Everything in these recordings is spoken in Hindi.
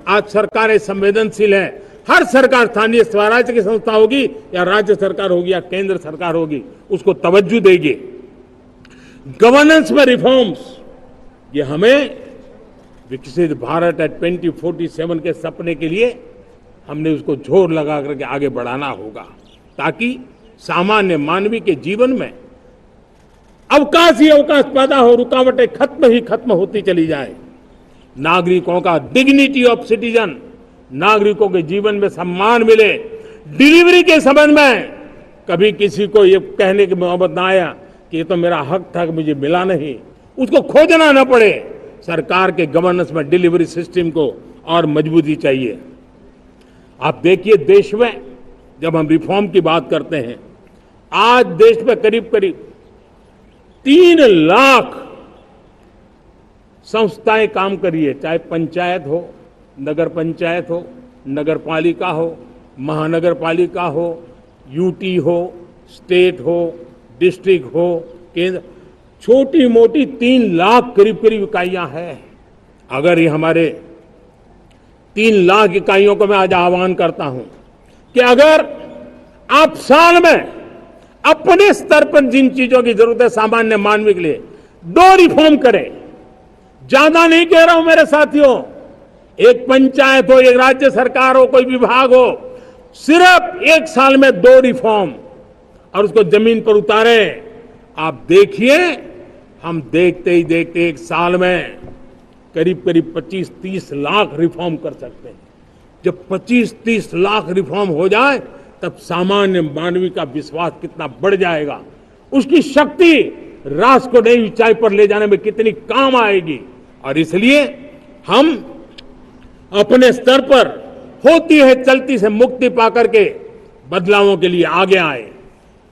आज सरकारें संवेदनशील है। हर सरकार, स्थानीय स्वराज की संस्था होगी या राज्य सरकार होगी या केंद्र सरकार होगी, उसको तवज्जो देगी। गवर्नेंस में रिफॉर्म्स, ये हमें विकसित भारत 2047 के सपने के लिए हमने उसको जोर लगा करके आगे बढ़ाना होगा, ताकि सामान्य मानवी के जीवन में अवकाश ही अवकाश पैदा हो, रुकावटें खत्म ही खत्म होती चली जाए। नागरिकों का डिग्निटी ऑफ सिटीजन, नागरिकों के जीवन में सम्मान मिले। डिलीवरी के संबंध में कभी किसी को ये कहने की मोहब्बत ना आया कि ये तो मेरा हक था कि मुझे मिला नहीं, उसको खोजना न पड़े। सरकार के गवर्नेंस में डिलीवरी सिस्टम को और मजबूती चाहिए। आप देखिए, देश में जब हम रिफॉर्म की बात करते हैं, आज देश में करीब करीब 3 लाख संस्थाएं काम कर रही है, चाहे पंचायत हो, नगर पंचायत हो, नगर पालिका हो, महानगर पालिका हो, यूटी हो, स्टेट हो, डिस्ट्रिक्ट हो, केंद्र, छोटी मोटी 3 लाख करीब करीब इकाइयां हैं। अगर ये हमारे 3 लाख इकाइयों को मैं आज आह्वान करता हूं कि अगर आप साल में अपने स्तर पर जिन चीजों की जरूरत है सामान्य मानवी के लिए, 2 रिफॉर्म करें। ज्यादा नहीं कह रहा हूं मेरे साथियों, एक पंचायत हो, एक राज्य सरकार हो, कोई विभाग हो, सिर्फ 1 साल में 2 रिफॉर्म और उसको जमीन पर उतारे। आप देखिए, हम देखते ही देखते 1 साल में करीब करीब 25-30 लाख रिफॉर्म कर सकते हैं। जब 25-30 लाख रिफॉर्म हो जाए, तब सामान्य मानवी का विश्वास कितना बढ़ जाएगा, उसकी शक्ति राष्ट्र को नई ऊंचाई पर ले जाने में कितनी काम आएगी। और इसलिए हम अपने स्तर पर होती है चलती से मुक्ति पाकर के बदलावों के लिए आगे आए,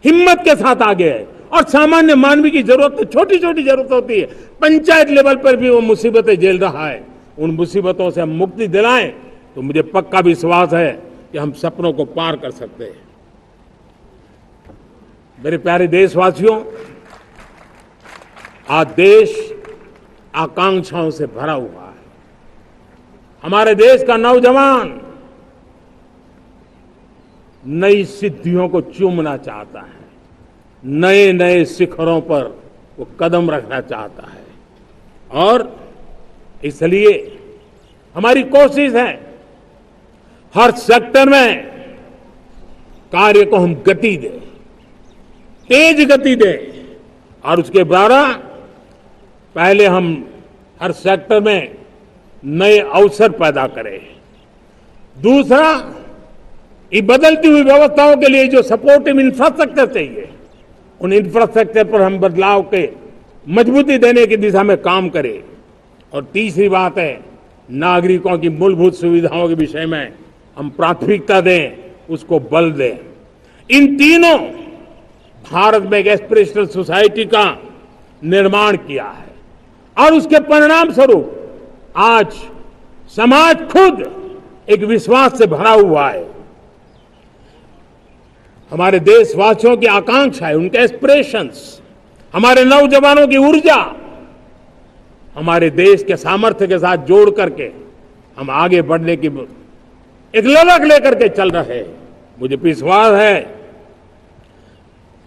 हिम्मत के साथ आगे आए। और सामान्य मानवी की जरूरत, छोटी छोटी जरूरत होती है, पंचायत लेवल पर भी वो मुसीबतें झेल रहा है, उन मुसीबतों से हम मुक्ति दिलाएं तो मुझे पक्का विश्वास है कि हम सपनों को पार कर सकते हैं। मेरे प्यारे देशवासियों, आज देश आकांक्षाओं से भरा हुआ है। हमारे देश का नौजवान नई सिद्धियों को चूमना चाहता है, नए नए शिखरों पर वो कदम रखना चाहता है। और इसलिए हमारी कोशिश है हर सेक्टर में कार्य को हम गति दें, तेज गति दें। और उसके द्वारा पहले हम हर सेक्टर में नए अवसर पैदा करें। दूसरा, ये बदलती हुई व्यवस्थाओं के लिए जो सपोर्टिव इंफ्रास्ट्रक्चर चाहिए, उन इंफ्रास्ट्रक्चर पर हम बदलाव के मजबूती देने की दिशा में काम करें। और तीसरी बात है, नागरिकों की मूलभूत सुविधाओं के विषय में हम प्राथमिकता दें, उसको बल दें। इन तीनों भारत में एक एस्पिरेशनल सोसाइटी का निर्माण किया है और उसके परिणाम स्वरूप आज समाज खुद एक विश्वास से भरा हुआ है। हमारे देशवासियों की आकांक्षा है, उनके एस्पिरेशंस, हमारे नौजवानों की ऊर्जा, हमारे देश के सामर्थ्य के साथ जोड़ करके हम आगे बढ़ने की एक ललक लेकर के चल रहे हैं। मुझे विश्वास है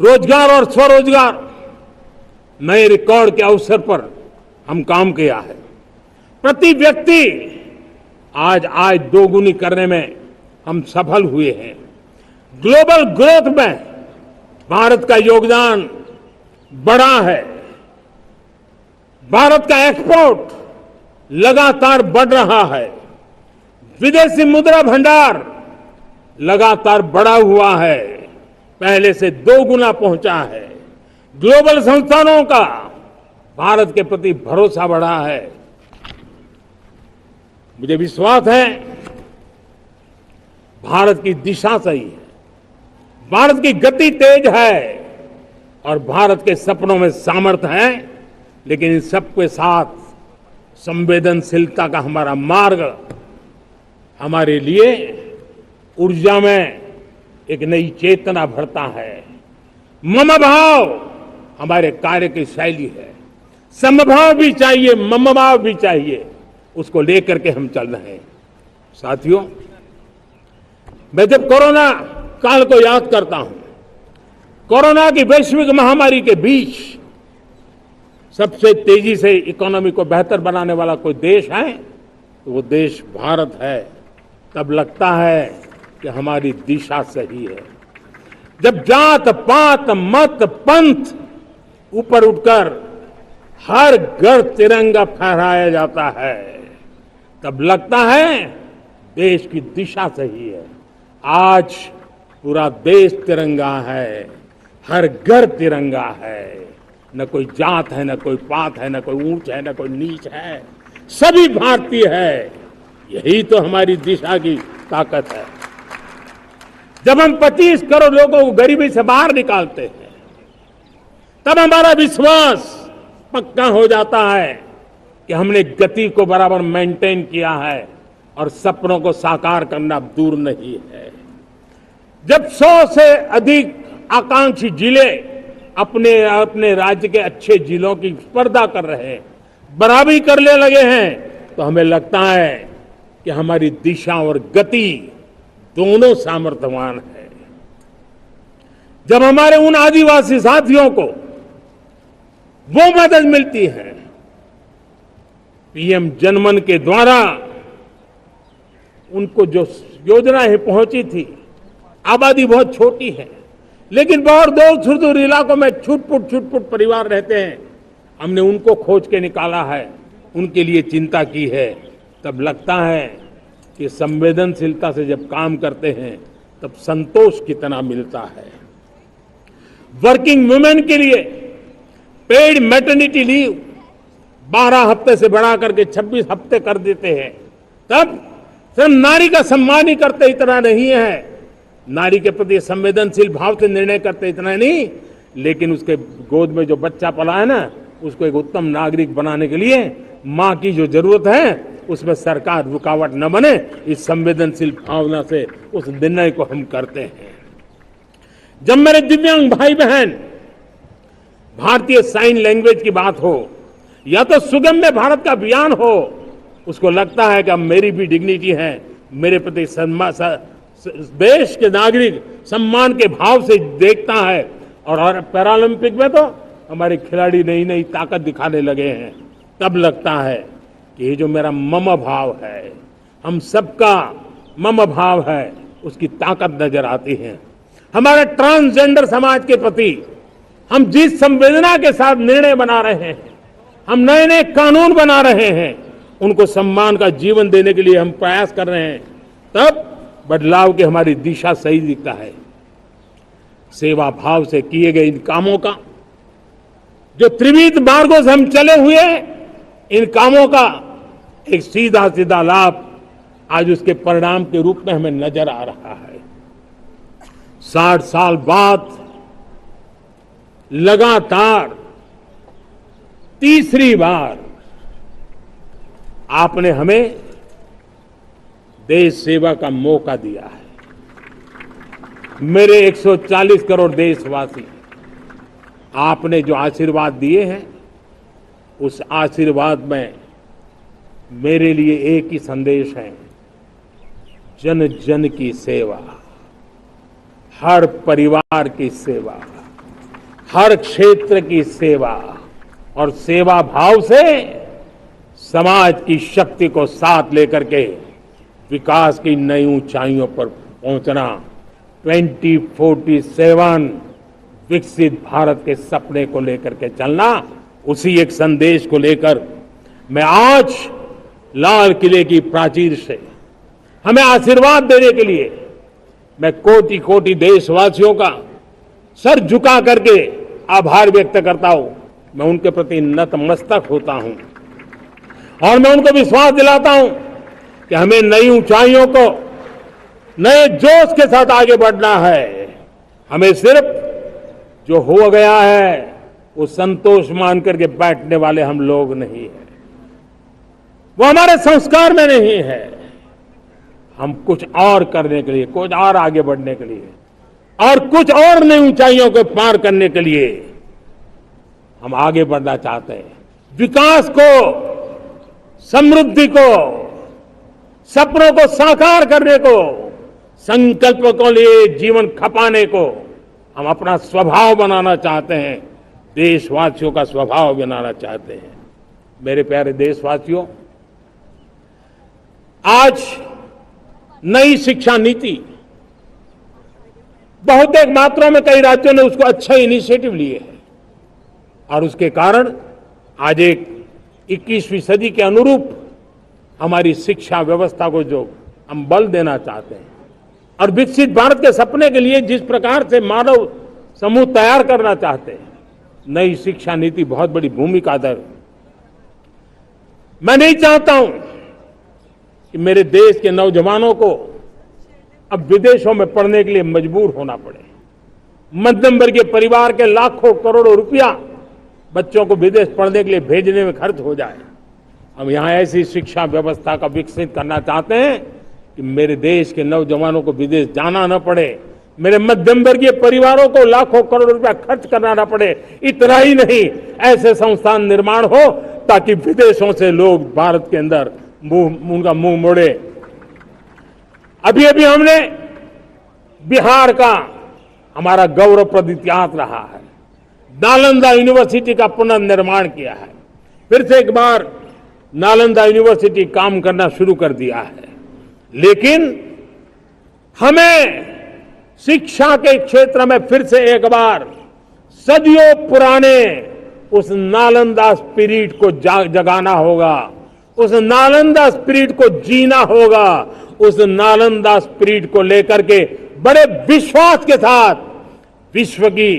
रोजगार और स्वरोजगार नए रिकॉर्ड के अवसर पर हम काम किया है। प्रति व्यक्ति आज आय दोगुनी करने में हम सफल हुए हैं। ग्लोबल ग्रोथ में भारत का योगदान बड़ा है। भारत का एक्सपोर्ट लगातार बढ़ रहा है। विदेशी मुद्रा भंडार लगातार बढ़ा हुआ है, पहले से 2 गुना पहुंचा है। ग्लोबल संस्थानों का भारत के प्रति भरोसा बढ़ा है। मुझे विश्वास है भारत की दिशा सही है, भारत की गति तेज है और भारत के सपनों में सामर्थ्य है। लेकिन इन सबके साथ संवेदनशीलता का हमारा मार्ग हमारे लिए ऊर्जा में एक नई चेतना भरता है। मम भाव हमारे कार्य की शैली है। समभाव भी चाहिए, मम भाव भी चाहिए, उसको लेकर के हम चल रहे हैं। साथियों, मैं जब कोरोना काल को याद करता हूं, कोरोना की वैश्विक महामारी के बीच सबसे तेजी से इकोनॉमी को बेहतर बनाने वाला कोई देश है तो वो देश भारत है। तब लगता है कि हमारी दिशा सही है। जब जात पात मत पंथ ऊपर उठकर हर घर तिरंगा फहराया जाता है, तब लगता है देश की दिशा सही है। आज पूरा देश तिरंगा है, हर घर तिरंगा है। न कोई जात है, न कोई पात है, न कोई ऊंच है, न कोई नीच है, सभी भारतीय है। यही तो हमारी दिशा की ताकत है। जब हम 25 करोड़ लोगों को गरीबी से बाहर निकालते हैं, तब हमारा विश्वास पक्का हो जाता है कि हमने गति को बराबर मेंटेन किया है और सपनों को साकार करना दूर नहीं है। जब 100 से अधिक आकांक्षी जिले अपने अपने राज्य के अच्छे जिलों की स्पर्धा कर रहे हैं, बराबरी करने लगे हैं, तो हमें लगता है कि हमारी दिशा और गति दोनों सामर्थ्यवान है। जब हमारे उन आदिवासी साथियों को वो मदद मिलती है, पीएम जनमन के द्वारा उनको जो योजनाएं पहुंची थी, आबादी बहुत छोटी है लेकिन बहुत दूर सुदूर इलाकों में छुटपुट परिवार रहते हैं, हमने उनको खोज के निकाला है, उनके लिए चिंता की है। तब लगता है कि संवेदनशीलता से जब काम करते हैं तब संतोष कितना मिलता है। वर्किंग वुमेन के लिए पेड मैटरनिटी लीव 12 हफ्ते से बढ़ा करके 26 हफ्ते कर देते हैं। तब सिर्फ नारी का सम्मान ही करते इतना नहीं है, नारी के प्रति संवेदनशील भाव से निर्णय करते इतना नहीं, लेकिन उसके गोद में जो बच्चा पला है ना, उसको एक उत्तम नागरिक बनाने के लिए मां की जो जरूरत है उसमें सरकार रुकावट न बने, इस संवेदनशील भावना से उस निर्णय को हम करते हैं। जब मेरे दिव्यांग भाई बहन भारतीय साइन लैंग्वेज की बात हो या तो सुगम्य भारत का अभियान हो, उसको लगता है कि अब मेरी भी डिग्निटी है, मेरे प्रति देश के नागरिक सम्मान के भाव से देखता है। और पैरालंपिक में तो हमारे खिलाड़ी नई नई ताकत दिखाने लगे हैं। तब लगता है कि ये जो मेरा मम भाव है, हम सबका मम भाव है, उसकी ताकत नजर आती है। हमारे ट्रांसजेंडर समाज के प्रति हम जिस संवेदना के साथ निर्णय बना रहे हैं, हम नए नए कानून बना रहे हैं, उनको सम्मान का जीवन देने के लिए हम प्रयास कर रहे हैं, तब बदलाव की हमारी दिशा सही दिखता है। सेवा भाव से किए गए इन कामों का, जो त्रिविध मार्गों से हम चले हुए, इन कामों का एक सीधा सीधा लाभ आज उसके परिणाम के रूप में हमें नजर आ रहा है। 60 साल बाद लगातार तीसरी बार आपने हमें देश सेवा का मौका दिया है। मेरे 140 करोड़ देशवासी, आपने जो आशीर्वाद दिए हैं, उस आशीर्वाद में मेरे लिए एक ही संदेश है, जन जन की सेवा, हर परिवार की सेवा, हर क्षेत्र की सेवा और सेवा भाव से समाज की शक्ति को साथ लेकर के विकास की नई ऊंचाइयों पर पहुंचना। 2047 विकसित भारत के सपने को लेकर के चलना, उसी एक संदेश को लेकर मैं आज लाल किले की प्राचीर से हमें आशीर्वाद देने के लिए मैं कोटि कोटि देशवासियों का सर झुका करके आभार व्यक्त करता हूं। मैं उनके प्रति नतमस्तक होता हूं और मैं उनको विश्वास दिलाता हूं कि हमें नई ऊंचाइयों को नए जोश के साथ आगे बढ़ना है। हमें सिर्फ जो हो गया है वो संतोष मान करके बैठने वाले हम लोग नहीं हैं, वो हमारे संस्कार में नहीं है। हम कुछ और करने के लिए, कुछ और आगे बढ़ने के लिए और कुछ और नई ऊंचाइयों को पार करने के लिए हम आगे बढ़ना चाहते हैं। विकास को, समृद्धि को, सपनों को साकार करने को, संकल्प को लिए जीवन खपाने को हम अपना स्वभाव बनाना चाहते हैं, देशवासियों का स्वभाव बनाना चाहते हैं। मेरे प्यारे देशवासियों, आज नई शिक्षा नीति बहुत एक मात्रा में कई राज्यों ने उसको अच्छे इनिशिएटिव लिए हैं और उसके कारण आज एक 21वीं सदी के अनुरूप हमारी शिक्षा व्यवस्था को जो हम बल देना चाहते हैं और विकसित भारत के सपने के लिए जिस प्रकार से मानव समूह तैयार करना चाहते हैं, नई शिक्षा नीति बहुत बड़ी भूमिका अदा। मैं नहीं चाहता हूं कि मेरे देश के नौजवानों को अब विदेशों में पढ़ने के लिए मजबूर होना पड़े। मध्यम वर्गीय परिवार के लाखों करोड़ों रुपया बच्चों को विदेश पढ़ने के लिए भेजने में खर्च हो जाए। हम यहां ऐसी शिक्षा व्यवस्था का विकसित करना चाहते हैं कि मेरे देश के नौजवानों को विदेश जाना न पड़े, मेरे मध्यम वर्गीय परिवारों को लाखों करोड़ रुपया खर्च करना न पड़े। इतना ही नहीं, ऐसे संस्थान निर्माण हो ताकि विदेशों से लोग भारत के अंदर उनका मुंह मोड़े। अभी अभी हमने बिहार का हमारा गौरवप्रद इतिहास रहा है, नालंदा यूनिवर्सिटी का पुनर्निर्माण किया है। फिर से एक बार नालंदा यूनिवर्सिटी काम करना शुरू कर दिया है, लेकिन हमें शिक्षा के क्षेत्र में फिर से एक बार सदियों पुराने उस नालंदा स्पिरिट को जगाना होगा, उस नालंदा स्पिरिट को जीना होगा, उस नालंदा स्पिरिट को लेकर के बड़े विश्वास के साथ विश्व की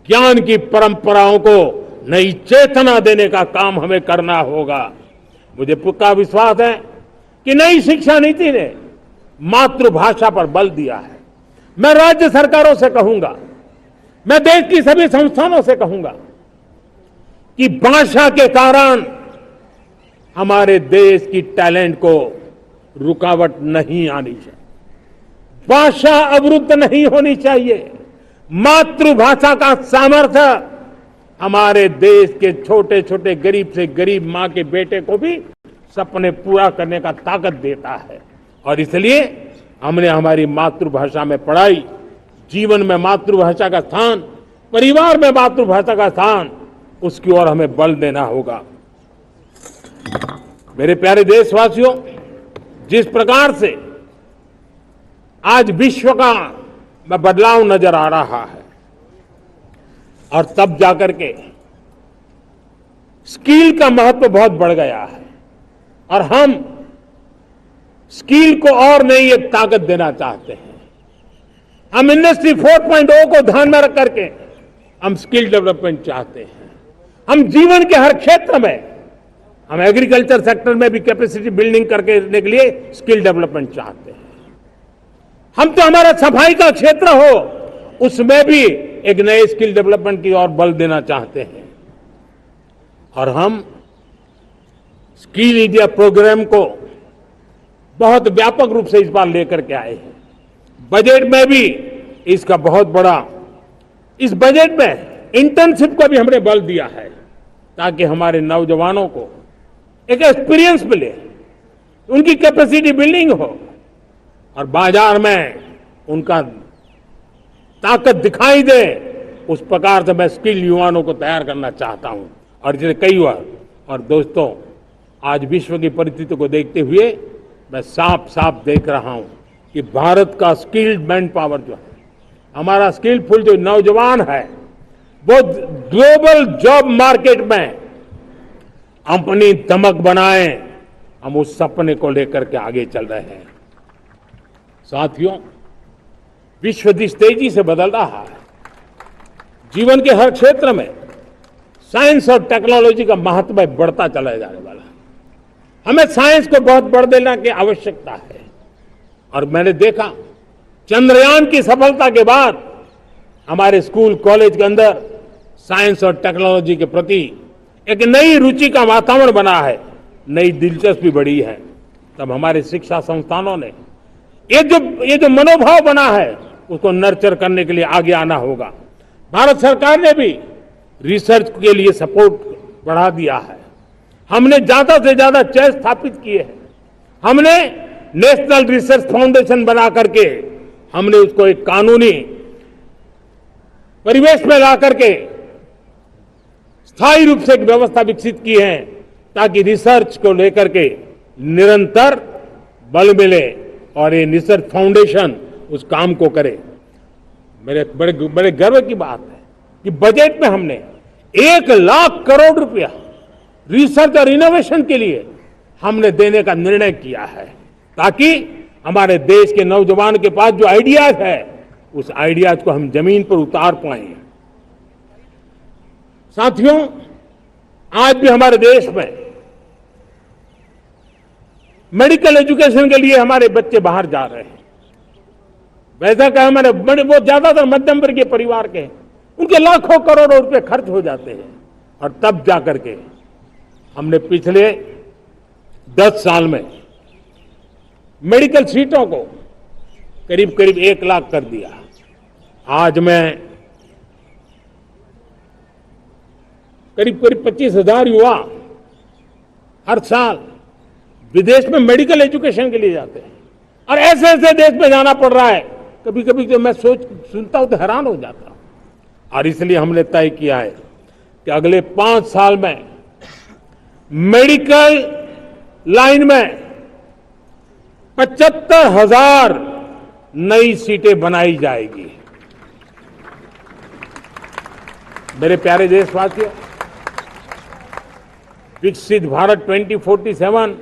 ज्ञान की परंपराओं को नई चेतना देने का काम हमें करना होगा। मुझे पक्का विश्वास है कि नई शिक्षा नीति ने मातृभाषा पर बल दिया है। मैं राज्य सरकारों से कहूंगा, मैं देश की सभी संस्थानों से कहूंगा कि भाषा के कारण हमारे देश की टैलेंट को रुकावट नहीं आनी चाहिए, भाषा अवरुद्ध नहीं होनी चाहिए। मातृभाषा का सामर्थ्य हमारे देश के छोटे छोटे गरीब से गरीब मां के बेटे को भी सपने पूरा करने का ताकत देता है। और इसलिए हमने हमारी मातृभाषा में पढ़ाई, जीवन में मातृभाषा का स्थान, परिवार में मातृभाषा का स्थान, उसकी ओर हमें बल देना होगा। मेरे प्यारे देशवासियों, जिस प्रकार से आज विश्व का में बदलाव नजर आ रहा है और तब जाकर के स्किल का महत्व बहुत बढ़ गया है और हम स्किल को और नई एक ताकत देना चाहते हैं। हम इंडस्ट्री 4.0 को ध्यान में रख करके हम स्किल डेवलपमेंट चाहते हैं। हम जीवन के हर क्षेत्र में, हम एग्रीकल्चर सेक्टर में भी कैपेसिटी बिल्डिंग करके के लिए स्किल डेवलपमेंट चाहते हैं। हम तो हमारा सफाई का क्षेत्र हो, उसमें भी एक नए स्किल डेवलपमेंट की ओर बल देना चाहते हैं। और हम स्किल इंडिया प्रोग्राम को बहुत व्यापक रूप से इस बार लेकर के आए हैं। बजट में भी इसका बहुत बड़ा, इस बजट में इंटर्नशिप को भी हमने बल दिया है ताकि हमारे नौजवानों को एक एक्सपीरियंस मिले, उनकी कैपेसिटी बिल्डिंग हो और बाजार में उनका ताकत दिखाई दे। उस प्रकार से मैं स्किल युवाओं को तैयार करना चाहता हूं। और इसलिए कई बार, और दोस्तों, आज विश्व की परिस्थिति को देखते हुए मैं साफ साफ देख रहा हूं कि भारत का स्किल्ड मैन पावर जो है, हमारा स्किलफुल जो नौजवान है, वो ग्लोबल जॉब मार्केट में अपनी दमक बनाए। हम उस सपने को लेकर के आगे चल रहे हैं। साथियों, विश्व जिस तेजी से बदल रहा है, जीवन के हर क्षेत्र में साइंस और टेक्नोलॉजी का महत्व बढ़ता चला जाने वाला है। हमें साइंस को बहुत बढ़ देने की आवश्यकता है। और मैंने देखा, चंद्रयान की सफलता के बाद हमारे स्कूल कॉलेज के अंदर साइंस और टेक्नोलॉजी के प्रति एक नई रुचि का वातावरण बना है, नई दिलचस्पी बढ़ी है। तब हमारे शिक्षा संस्थानों ने ये जो मनोभाव बना है, उसको नर्चर करने के लिए आगे आना होगा। भारत सरकार ने भी रिसर्च के लिए सपोर्ट बढ़ा दिया है। हमने ज्यादा से ज्यादा चेस स्थापित किए हैं। हमने नेशनल रिसर्च फाउंडेशन बना करके हमने उसको एक कानूनी परिवेश में ला करके स्थायी रूप से एक व्यवस्था विकसित की है ताकि रिसर्च को लेकर के निरंतर बल मिले और ये रिसर्च फाउंडेशन उस काम को करे। मेरे बड़े गर्व की बात है कि बजट में हमने 1,00,000 करोड़ रुपया रिसर्च और इनोवेशन के लिए हमने देने का निर्णय किया है ताकि हमारे देश के नौजवान के पास जो आइडियाज है उस आइडियाज को हम जमीन पर उतार पाए। साथियों, आज भी हमारे देश में मेडिकल एजुकेशन के लिए हमारे बच्चे बाहर जा रहे हैं। वैसा क्या हमारे वो ज्यादातर मध्यम वर्गीय परिवार के हैं, उनके लाखों करोड़ों रुपए खर्च हो जाते हैं और तब जाकर के हमने पिछले 10 साल में मेडिकल सीटों को करीब करीब 1,00,000 कर दिया। आज मैं करीब करीब 25,000 युवा हर साल विदेश में मेडिकल एजुकेशन के लिए जाते हैं और ऐसे ऐसे देश में जाना पड़ रहा है, कभी कभी तो मैं सुनता हूं तो हैरान हो जाता हूं। और इसलिए हमने तय किया है कि अगले 5 साल में मेडिकल लाइन में 75,000 नई सीटें बनाई जाएगी। मेरे प्यारे देशवासियों, विकसित भारत 2047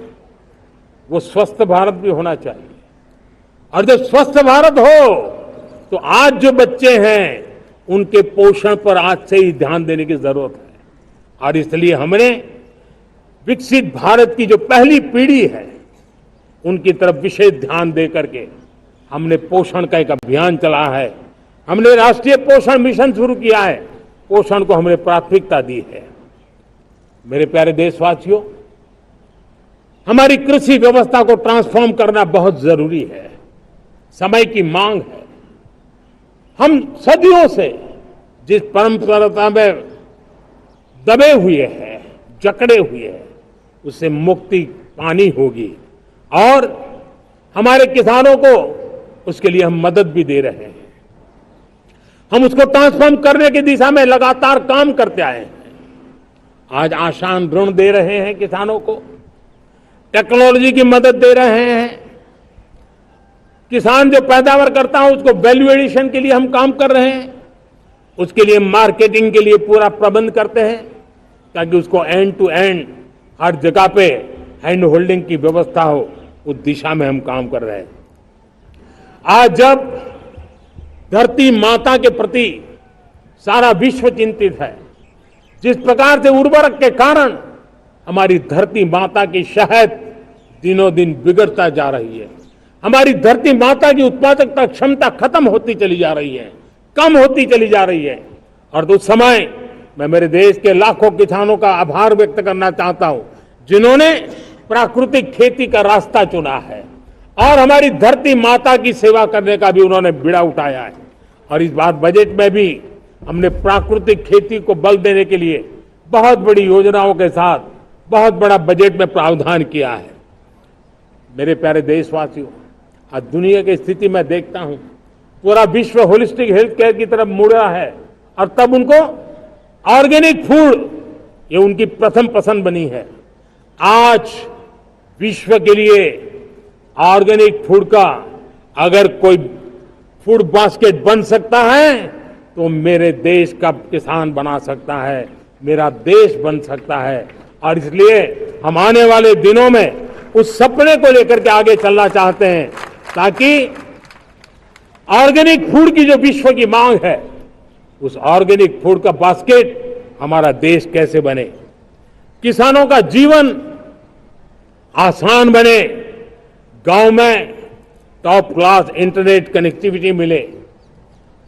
वो स्वस्थ भारत भी होना चाहिए और जब स्वस्थ भारत हो तो आज जो बच्चे हैं उनके पोषण पर आज से ही ध्यान देने की जरूरत है। और इसलिए हमने विकसित भारत की जो पहली पीढ़ी है उनकी तरफ विशेष ध्यान दे करके हमने पोषण का एक अभियान चलाया है। हमने राष्ट्रीय पोषण मिशन शुरू किया है, पोषण को हमने प्राथमिकता दी है। मेरे प्यारे देशवासियों, हमारी कृषि व्यवस्था को ट्रांसफॉर्म करना बहुत जरूरी है, समय की मांग है। हम सदियों से जिस परंपरा में दबे हुए हैं, जकड़े हुए हैं, उससे मुक्ति पानी होगी और हमारे किसानों को उसके लिए हम मदद भी दे रहे हैं। हम उसको ट्रांसफॉर्म करने की दिशा में लगातार काम करते आए हैं। आज आसान ऋण दे रहे हैं किसानों को, टेक्नोलॉजी की मदद दे रहे हैं। किसान जो पैदावार करता है उसको वैल्यू एडिशन के लिए हम काम कर रहे हैं, उसके लिए मार्केटिंग के लिए पूरा प्रबंध करते हैं ताकि उसको एंड टू एंड हर जगह पे हैंड होल्डिंग की व्यवस्था हो, उस दिशा में हम काम कर रहे हैं। आज जब धरती माता के प्रति सारा विश्व चिंतित है, जिस प्रकार से उर्वरक के कारण हमारी धरती माता की शहद दिनों दिन बिगड़ता जा रही है, हमारी धरती माता की उत्पादकता क्षमता खत्म होती चली जा रही है, कम होती चली जा रही है। और उस समय मैं मेरे देश के लाखों किसानों का आभार व्यक्त करना चाहता हूं जिन्होंने प्राकृतिक खेती का रास्ता चुना है और हमारी धरती माता की सेवा करने का भी उन्होंने बीड़ा उठाया है। और इस बार बजट में भी हमने प्राकृतिक खेती को बल देने के लिए बहुत बड़ी योजनाओं के साथ बहुत बड़ा बजट में प्रावधान किया है। मेरे प्यारे देशवासियों, आज दुनिया की स्थिति में देखता हूं, पूरा विश्व होलिस्टिक हेल्थ केयर की तरफ मुड़ रहा है और तब उनको ऑर्गेनिक फूड ये उनकी प्रथम पसंद बनी है। आज विश्व के लिए ऑर्गेनिक फूड का अगर कोई फूड बास्केट बन सकता है तो मेरे देश का किसान बना सकता है, मेरा देश बन सकता है। और इसलिए हम आने वाले दिनों में उस सपने को लेकर के आगे चलना चाहते हैं ताकि ऑर्गेनिक फूड की जो विश्व की मांग है, उस ऑर्गेनिक फूड का बास्केट हमारा देश कैसे बने, किसानों का जीवन आसान बने, गांव में टॉप क्लास इंटरनेट कनेक्टिविटी मिले,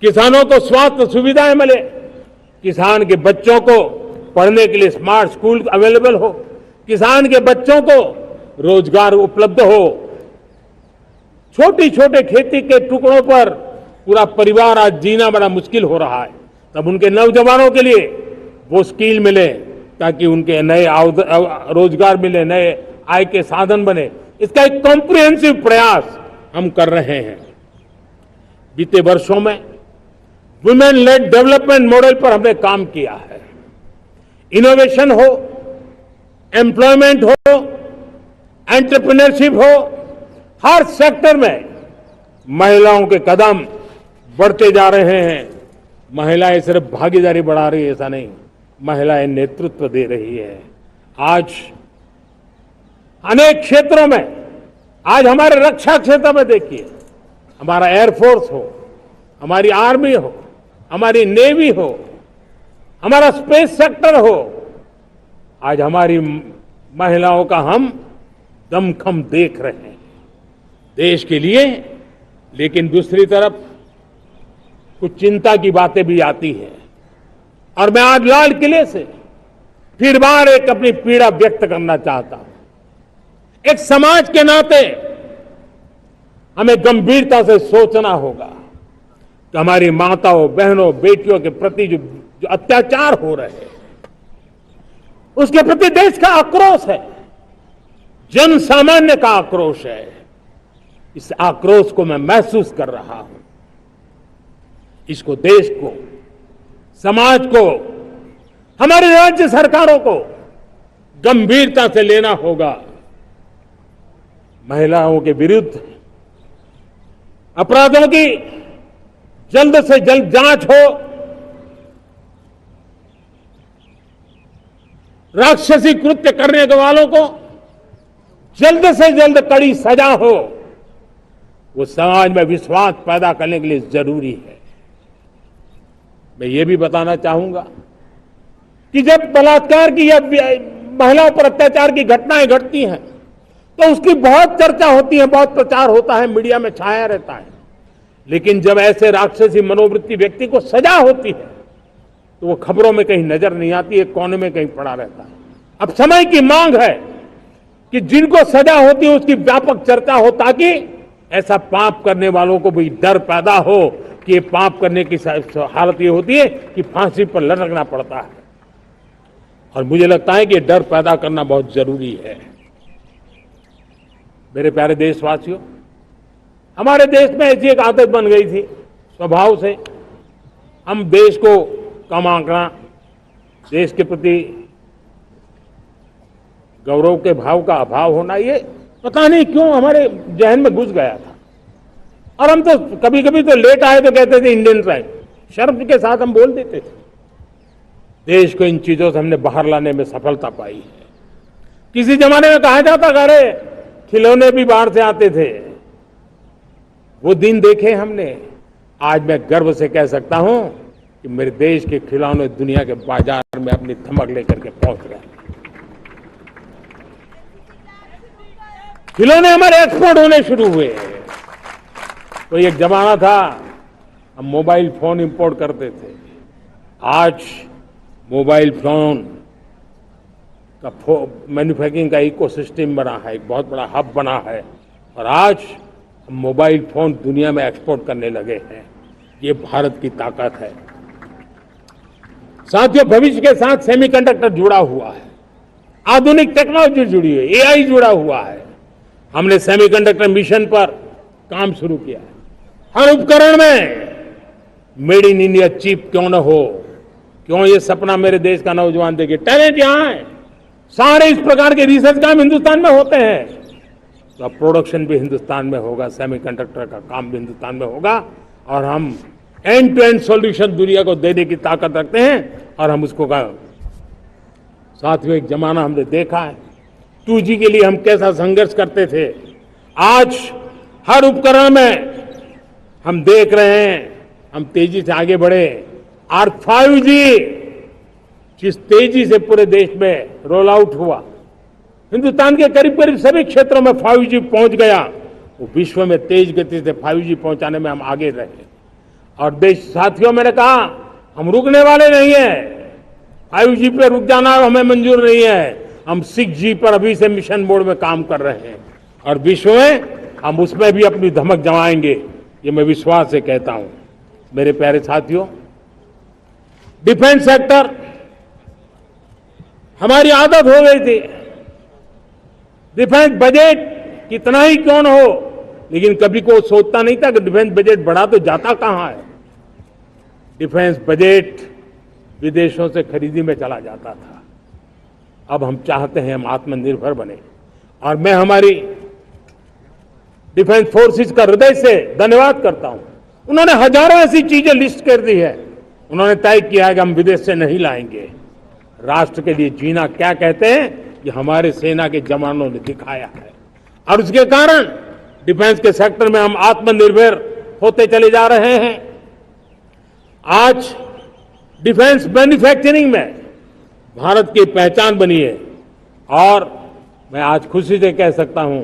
किसानों को स्वास्थ्य सुविधाएं मिले, किसान के बच्चों को पढ़ने के लिए स्मार्ट स्कूल अवेलेबल हो, किसान के बच्चों को रोजगार उपलब्ध हो। छोटी छोटे खेती के टुकड़ों पर पूरा परिवार आज जीना बड़ा मुश्किल हो रहा है, तब उनके नौजवानों के लिए वो स्किल मिले ताकि उनके नए रोजगार मिले, नए आय के साधन बने, इसका एक कॉम्प्रिहेंसिव प्रयास हम कर रहे हैं। बीते वर्षों में वुमेन लेड डेवलपमेंट मॉडल पर हमने काम किया है। इनोवेशन हो, एम्प्लॉयमेंट हो, एंटरप्रेन्योरशिप हो, हर सेक्टर में महिलाओं के कदम बढ़ते जा रहे हैं। महिलाएं सिर्फ भागीदारी बढ़ा रही है ऐसा नहीं, महिलाएं नेतृत्व दे रही है। आज अनेक क्षेत्रों में, आज हमारे रक्षा क्षेत्र में देखिए, हमारा एयरफोर्स हो, हमारी आर्मी हो, हमारी नेवी हो, हमारा स्पेस सेक्टर हो, आज हमारी महिलाओं का हम दमखम देख रहे हैं देश के लिए। लेकिन दूसरी तरफ कुछ चिंता की बातें भी आती हैं और मैं आज लाल किले से फिर बार एक अपनी पीड़ा व्यक्त करना चाहता हूं। एक समाज के नाते हमें गंभीरता से सोचना होगा कि हमारी माताओं, बहनों, बेटियों के प्रति जो अत्याचार हो रहे हैं, उसके प्रति देश का आक्रोश है, जन सामान्य का आक्रोश है। इस आक्रोश को मैं महसूस कर रहा हूं। इसको देश को, समाज को, हमारे राज्य सरकारों को गंभीरता से लेना होगा। महिलाओं के विरुद्ध अपराधों की जल्द से जल्द जांच हो, राक्षसी कृत्य करने के वालों को जल्द से जल्द कड़ी सजा हो, वो समाज में विश्वास पैदा करने के लिए जरूरी है। मैं ये भी बताना चाहूंगा कि जब बलात्कार की या महिलाओं पर अत्याचार की घटनाएं घटती हैं तो उसकी बहुत चर्चा होती है, बहुत प्रचार होता है, मीडिया में छाया रहता है। लेकिन जब ऐसे राक्षसी मनोवृत्ति व्यक्ति को सजा होती है तो वो खबरों में कहीं नजर नहीं आती, एक कोने में कहीं पड़ा रहता है। अब समय की मांग है कि जिनको सजा होती है उसकी व्यापक चर्चा हो, ताकि ऐसा पाप करने वालों को भी डर पैदा हो कि ये पाप करने की हालत ये होती है कि फांसी पर लटकना पड़ता है। और मुझे लगता है कि ये डर पैदा करना बहुत जरूरी है। मेरे प्यारे देशवासियों, हमारे देश में ऐसी एक आदत बन गई थी स्वभाव से, हम देश को कम आंकना, देश के प्रति गौरव के भाव का अभाव होना, ये पता नहीं क्यों हमारे जहन में घुस गया था। और हम तो कभी कभी तो लेट आए तो कहते थे इंडियन ट्राइब, शर्म के साथ हम बोल देते थे। देश को इन चीजों से हमने बाहर लाने में सफलता पाई है। किसी जमाने में कहा जाता था अरे खिलौने भी बाहर से आते थे, वो दिन देखे हमने। आज मैं गर्व से कह सकता हूं कि मेरे देश के खिलौने दुनिया के बाजार में अपनी धमक लेकर के पहुंच गए। खिलौने हमारे एक्सपोर्ट होने शुरू हुए। तो एक जमाना था हम मोबाइल फोन इंपोर्ट करते थे, आज मोबाइल फोन का मैन्युफैक्चरिंग का इकोसिस्टम बना है, एक बहुत बड़ा हब बना है, और आज हम मोबाइल फोन दुनिया में एक्सपोर्ट करने लगे हैं। ये भारत की ताकत है। साथियों, भविष्य के साथ सेमीकंडक्टर जुड़ा हुआ है, आधुनिक टेक्नोलॉजी जुड़ी है, एआई जुड़ा हुआ है। हमने सेमीकंडक्टर मिशन पर काम शुरू किया है। हर उपकरण में मेड इन इंडिया चिप क्यों न हो, क्यों ये सपना मेरे देश का नौजवान देखे। टैलेंट यहां है, सारे इस प्रकार के रिसर्च काम हिंदुस्तान में होते हैं, तो अब प्रोडक्शन भी हिंदुस्तान में होगा, सेमीकंडक्टर का काम भी हिंदुस्तान में होगा, और हम एंड टू एंड सॉल्यूशन दुनिया को देने की ताकत रखते हैं, और हम उसको साथियों एक जमाना हमने देखा है 2G के लिए हम कैसा संघर्ष करते थे। आज हर उपकरण में हम देख रहे हैं हम तेजी से आगे बढ़े, और 5G जिस तेजी से पूरे देश में रोल आउट हुआ, हिंदुस्तान के करीब करीब सभी क्षेत्रों में 5G पहुंच गया। वो विश्व में तेज गति से 5G पहुंचाने में हम आगे रहे। और देश साथियों, मैंने कहा हम रुकने वाले नहीं है। 5G पे रुक जाना हमें मंजूर नहीं है। हम 6G पर अभी से मिशन मोड में काम कर रहे हैं, और विश्व में हम उसमें भी अपनी धमक जमाएंगे, ये मैं विश्वास से कहता हूं। मेरे प्यारे साथियों, डिफेंस सेक्टर हमारी आदत हो गई थी डिफेंस बजट कितना ही क्यों न हो, लेकिन कभी कोई सोचता नहीं था कि डिफेंस बजट बढ़ा तो जाता कहां है। डिफेंस बजट विदेशों से खरीदी में चला जाता था। अब हम चाहते हैं हम आत्मनिर्भर बने, और मैं हमारी डिफेंस फोर्सेस का हृदय से धन्यवाद करता हूं। उन्होंने हजारों ऐसी चीजें लिस्ट कर दी है। उन्होंने तय किया है कि हम विदेश से नहीं लाएंगे। राष्ट्र के लिए जीना क्या कहते हैं, ये हमारे सेना के जवानों ने दिखाया है, और उसके कारण डिफेंस के सेक्टर में हम आत्मनिर्भर होते चले जा रहे हैं। आज डिफेंस मैन्युफैक्चरिंग में भारत की पहचान बनी है, और मैं आज खुशी से कह सकता हूं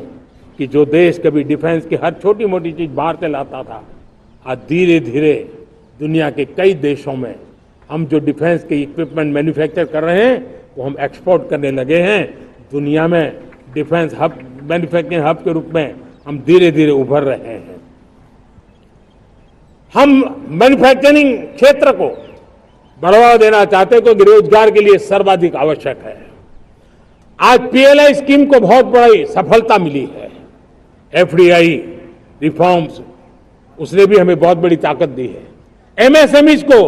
कि जो देश कभी डिफेंस की हर छोटी मोटी चीज बाहर से लाता था, आज धीरे धीरे दुनिया के कई देशों में हम जो डिफेंस के इक्विपमेंट मैन्युफैक्चर कर रहे हैं वो हम एक्सपोर्ट करने लगे हैं। दुनिया में डिफेंस हब, मैन्युफैक्चरिंग हब के रूप में हम धीरे धीरे उभर रहे हैं। हम मैन्युफैक्चरिंग क्षेत्र को बढ़ावा देना चाहते हैं क्योंकि रोजगार के लिए सर्वाधिक आवश्यक है। आज पीएलआई स्कीम को बहुत बड़ी सफलता मिली है। एफडीआई रिफॉर्म्स, उसने भी हमें बहुत बड़ी ताकत दी है। एमएसएमईज को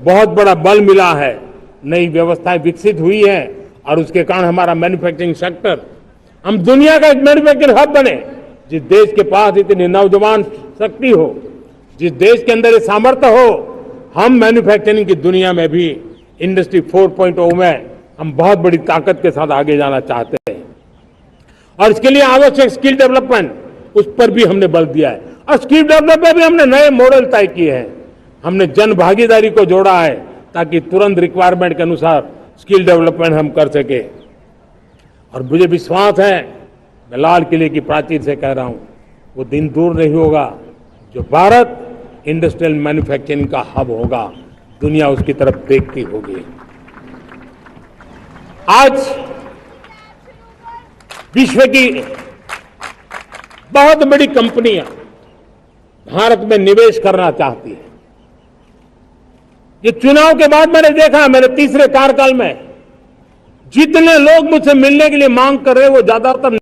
बहुत बड़ा बल मिला है, नई व्यवस्थाएं विकसित हुई है, और उसके कारण हमारा मैन्युफैक्चरिंग सेक्टर, हम दुनिया का एक मैन्युफैक्चरिंग हब बने। जिस देश के पास इतनी नौजवान शक्ति हो, जिस देश के अंदर ये सामर्थ्य हो, हम मैन्युफैक्चरिंग की दुनिया में भी इंडस्ट्री 4.0 में हम बहुत बड़ी ताकत के साथ आगे जाना चाहते हैं। और इसके लिए आवश्यक स्किल डेवलपमेंट, उस पर भी हमने बल दिया है, और स्किल डेवलपमेंट में भी हमने नए मॉडल तय किए हैं। हमने जन भागीदारी को जोड़ा है ताकि तुरंत रिक्वायरमेंट के अनुसार स्किल डेवलपमेंट हम कर सके। और मुझे विश्वास है, मैं लाल किले की प्राचीर से कह रहा हूं, वो दिन दूर नहीं होगा जो भारत इंडस्ट्रियल मैन्युफैक्चरिंग का हब होगा, दुनिया उसकी तरफ देखती होगी। आज विश्व की बहुत बड़ी कंपनियां भारत में निवेश करना चाहती हैं। ये चुनाव के बाद मैंने देखा, मेरे तीसरे कार्यकाल में जितने लोग मुझसे मिलने के लिए मांग कर रहे हैं वो ज्यादातर